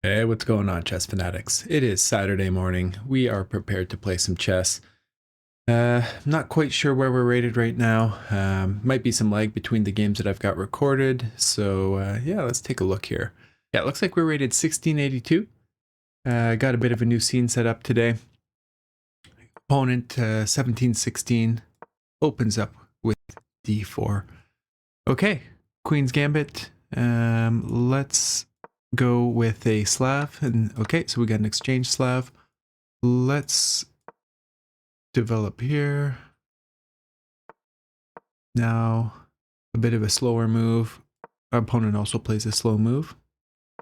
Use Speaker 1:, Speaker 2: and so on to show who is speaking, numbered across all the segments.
Speaker 1: Hey, what's going on, chess fanatics? It is Saturday morning. We are prepared to play some chess. Not quite sure where we're rated right now. Might be some lag between the games that I've got recorded. So yeah, let's take a look here. Yeah, it looks like we're rated 1682. Got a bit of a new scene set up today. Opponent 1716 opens up with d4. Okay, Queen's Gambit. Let's go with a Slav. And okay, so we got an exchange Slav. Let's develop here. Now, a bit of a slower move. Our opponent also plays a slow move.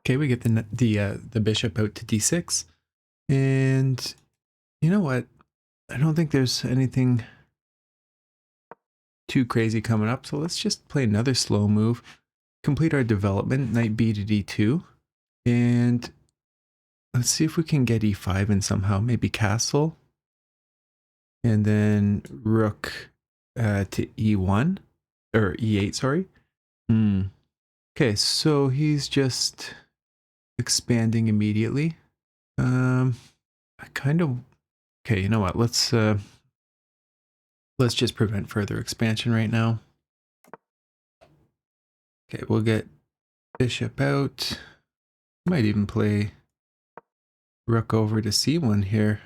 Speaker 1: Okay, we get the bishop out to d6. And you know what? I don't think there's anything too crazy coming up. So let's just play another slow move. Complete our development, knight b to d2. And let's see if we can get e5 in somehow. Maybe castle. And then rook to e1. Or e8, sorry. Okay, so he's just expanding immediately. I kind of... Okay, you know what? Let's just prevent further expansion right now. Okay, we'll get bishop out. Might even play rook over to c1 here.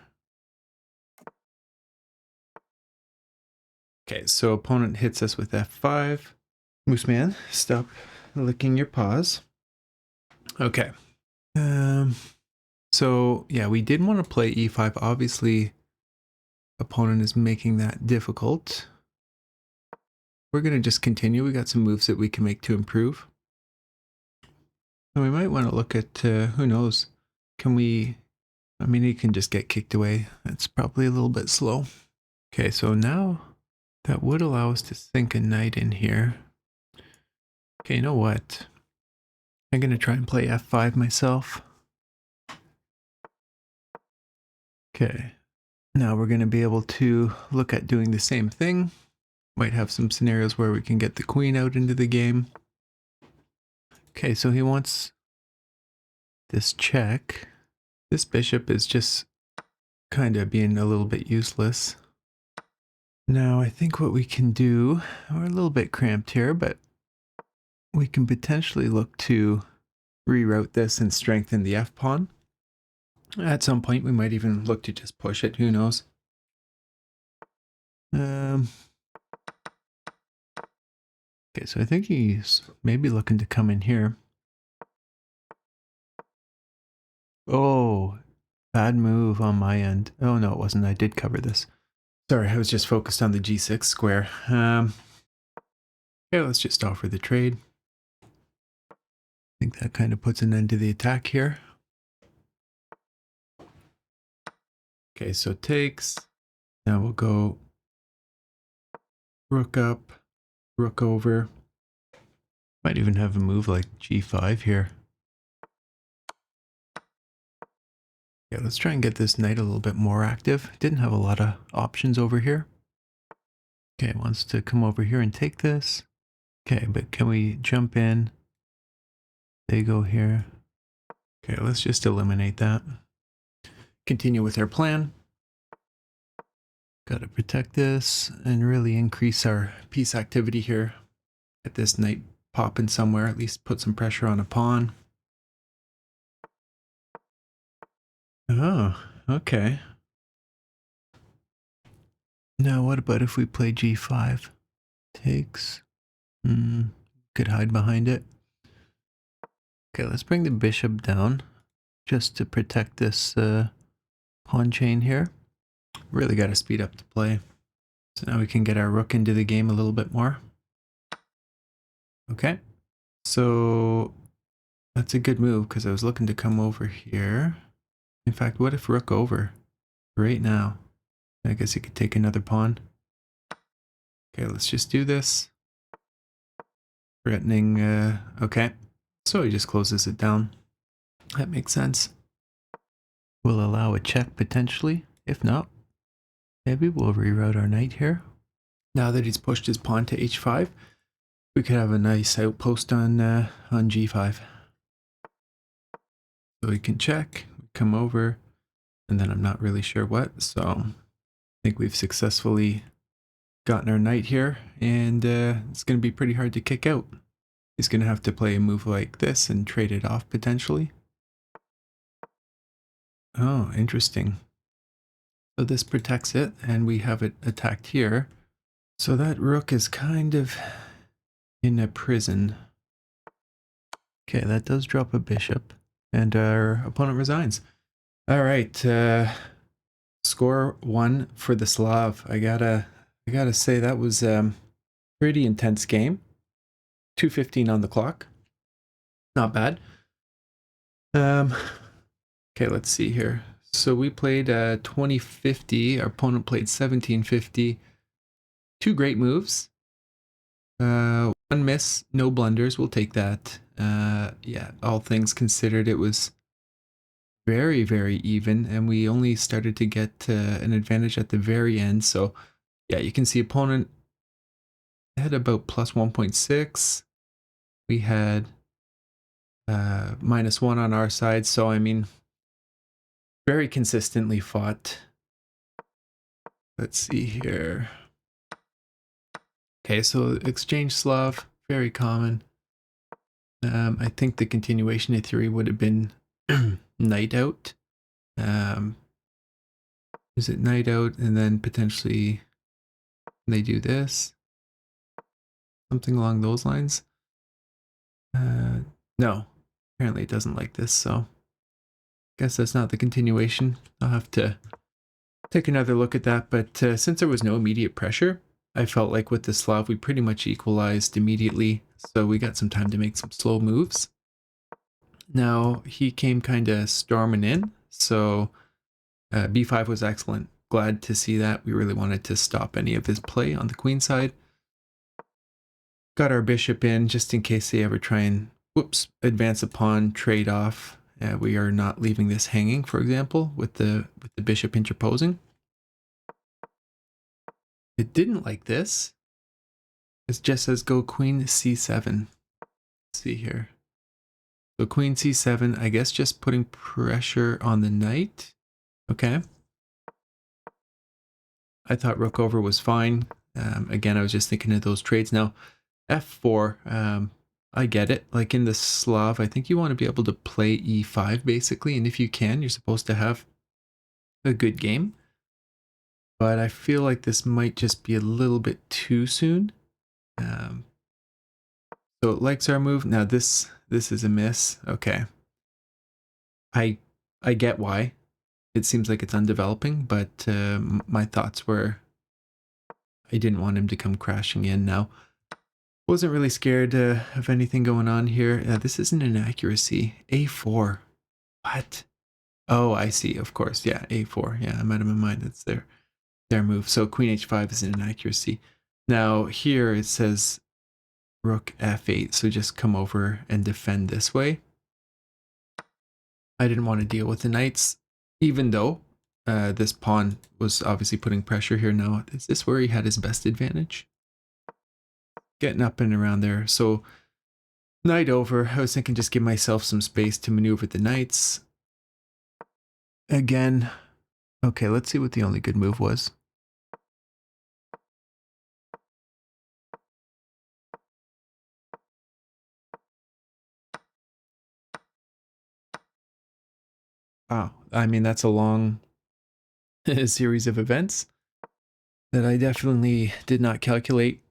Speaker 1: Okay, so opponent hits us with f5. Moose man, stop licking your paws. Okay. So yeah, we did want to play e5. Obviously, opponent is making that difficult. We're going to just continue. We got some moves that we can make to improve. And we might want to look at, who knows, can we, I mean, he can just get kicked away. That's probably a little bit slow. Okay, so now that would allow us to sink a knight in here. Okay, you know what? I'm going to try and play f5 myself. Okay, now we're going to be able to look at doing the same thing. Might have some scenarios where we can get the queen out into the game. Okay, so he wants this check. This bishop is just kind of being a little bit useless. Now, I think what we can do, we're a little bit cramped here, but we can potentially look to reroute this and strengthen the f-pawn. At some point, we might even look to just push it, who knows. Okay, so I think he's maybe looking to come in here. Oh, bad move on my end. Oh, no, it wasn't. I did cover this. Sorry, I was just focused on the g6 square. Okay, let's just offer the trade. I think that kind of puts an end to the attack here. Okay, so takes. Now we'll go rook up, rook over. Might even have a move like g5 here. Yeah, let's try and get this knight a little bit more active. Didn't have a lot of options over here. Okay, it wants to come over here and take this. Okay, but can we jump in? They go here. Okay, let's just eliminate that. Continue with our plan. Got to protect this and really increase our piece activity here. Get this knight popping somewhere, at least put some pressure on a pawn. Oh, okay. Now what about if we play g5? Takes. Could hide behind it. Okay, let's bring the bishop down just to protect this pawn chain here. Really got to speed up the play. So now we can get our rook into the game a little bit more. Okay, so that's a good move because I was looking to come over here. In fact, what if rook over right now? I guess he could take another pawn. Okay, let's just do this. Threatening, okay. So he just closes it down. That makes sense. We'll allow a check potentially. If not, maybe we'll reroute our knight here. Now that he's pushed his pawn to h5, we could have a nice outpost on g5. So we can check, come over, and then I'm not really sure what. So I think we've successfully gotten our knight here, and it's going to be pretty hard to kick out. He's going to have to play a move like this and trade it off potentially. Oh, interesting. So this protects it, and we have it attacked here. So that rook is kind of in a prison. Okay, that does drop a bishop, and our opponent resigns. All right, score 1 for the Slav. I gotta say that was pretty intense game. 2:15 on the clock. Not bad. Okay, let's see here. So we played 2050. Our opponent played 1750. 2 great moves. 1 miss, no blunders. We'll take that. Yeah, all things considered, it was very, very even, and we only started to get an advantage at the very end. So yeah, you can see opponent had about plus 1.6. We had -1 on our side. So I mean, very consistently fought. Let's see here. Okay, so exchange Slav, very common. I think the continuation of theory would have been knight out. Is it knight out and then potentially they do this? Something along those lines? No, apparently it doesn't like this, so guess that's not the continuation. I'll have to take another look at that, but since there was no immediate pressure, I felt like with the Slav we pretty much equalized immediately, so we got some time to make some slow moves. Now he came kind of storming in, so b5 was excellent. Glad to see that. We really wanted to stop any of his play on the queen side. Got our bishop in just in case they ever try and, whoops, advance a pawn, trade off. We are not leaving this hanging, for example, with the bishop interposing. It didn't like this. It just says go queen c7. Let's see here. So queen c7, I guess just putting pressure on the knight. Okay. I thought rook over was fine. Again, I was just thinking of those trades. Now, f4, I get it. Like in the Slav, I think you want to be able to play e5 basically. And if you can, you're supposed to have a good game. But I feel like this might just be a little bit too soon. So it likes our move. Now this is a miss. Okay. I get why. It seems like it's undeveloping, but my thoughts were I didn't want him to come crashing in now. Wasn't really scared of anything going on here. This isn't an accuracy. A4. What? Oh, I see. Of course. Yeah, A4. Yeah, I'm out of my mind. That's their move. So queen h5 is an inaccuracy. Now here it says rook f8. So just come over and defend this way. I didn't want to deal with the knights, even though this pawn was obviously putting pressure here. Now, is this where he had his best advantage? Getting up and around there. So knight over. I was thinking just give myself some space to maneuver the knights. Again, okay, let's see what the only good move was. Wow, I mean, that's a long series of events that I definitely did not calculate.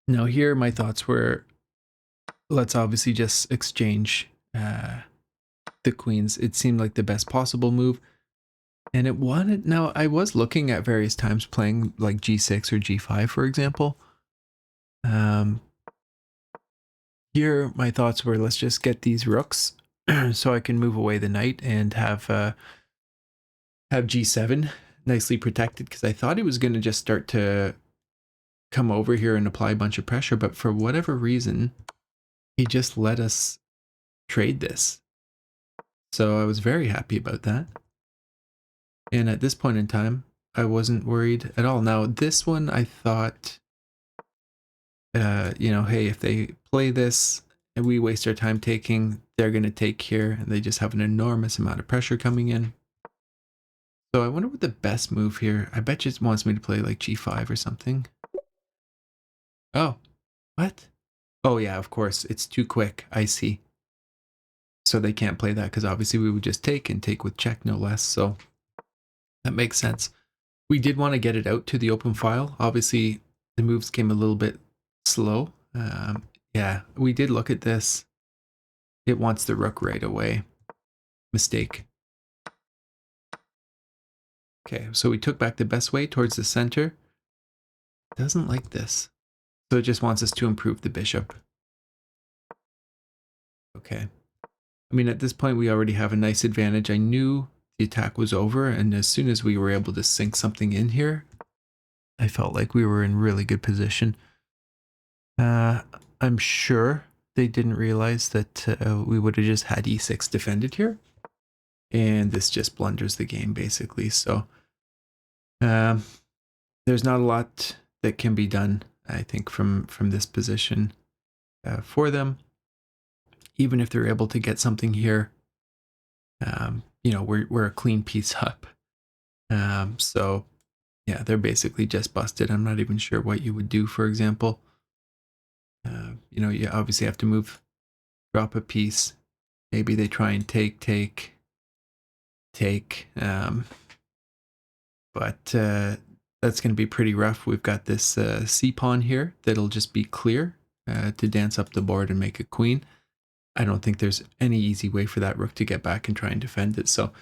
Speaker 1: Now here, my thoughts were, let's obviously just exchange the queens. It seemed like the best possible move. And it wanted, now I was looking at various times playing like g6 or g5, for example. Here, my thoughts were, let's just get these rooks so I can move away the knight and have g7 nicely protected, because I thought he was going to just start to come over here and apply a bunch of pressure, but for whatever reason, he just let us trade this. So I was very happy about that. And at this point in time, I wasn't worried at all. Now, this one, I thought, you know, hey, if they play this and we waste our time taking, they're going to take here, and they just have an enormous amount of pressure coming in. So I wonder what the best move here. I bet you it wants me to play like g5 or something. Oh, what? Oh yeah, of course. It's too quick. I see. So they can't play that because obviously we would just take and take with check, no less. So that makes sense. We did want to get it out to the open file. Obviously, the moves came a little bit slow. Yeah, we did look at this. It wants the rook right away. Mistake. Okay, so we took back the best way towards the center. Doesn't like this. So it just wants us to improve the bishop. Okay. I mean, at this point, we already have a nice advantage. I knew the attack was over, and as soon as we were able to sink something in here, I felt like we were in really good position. I'm sure they didn't realize that we would have just had e6 defended here. And this just blunders the game, basically. So there's not a lot that can be done, I think, from this position for them. Even if they're able to get something here, you know, we're a clean piece up. So yeah, they're basically just busted. I'm not even sure what you would do, for example. You know, you obviously have to move, drop a piece. Maybe they try and take. But that's going to be pretty rough. We've got this c-pawn here that'll just be clear to dance up the board and make a queen. I don't think there's any easy way for that rook to get back and try and defend it. So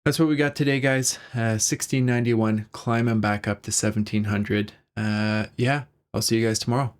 Speaker 1: that's what we got today, guys. 1691, climbing back up to 1700. Yeah, I'll see you guys tomorrow.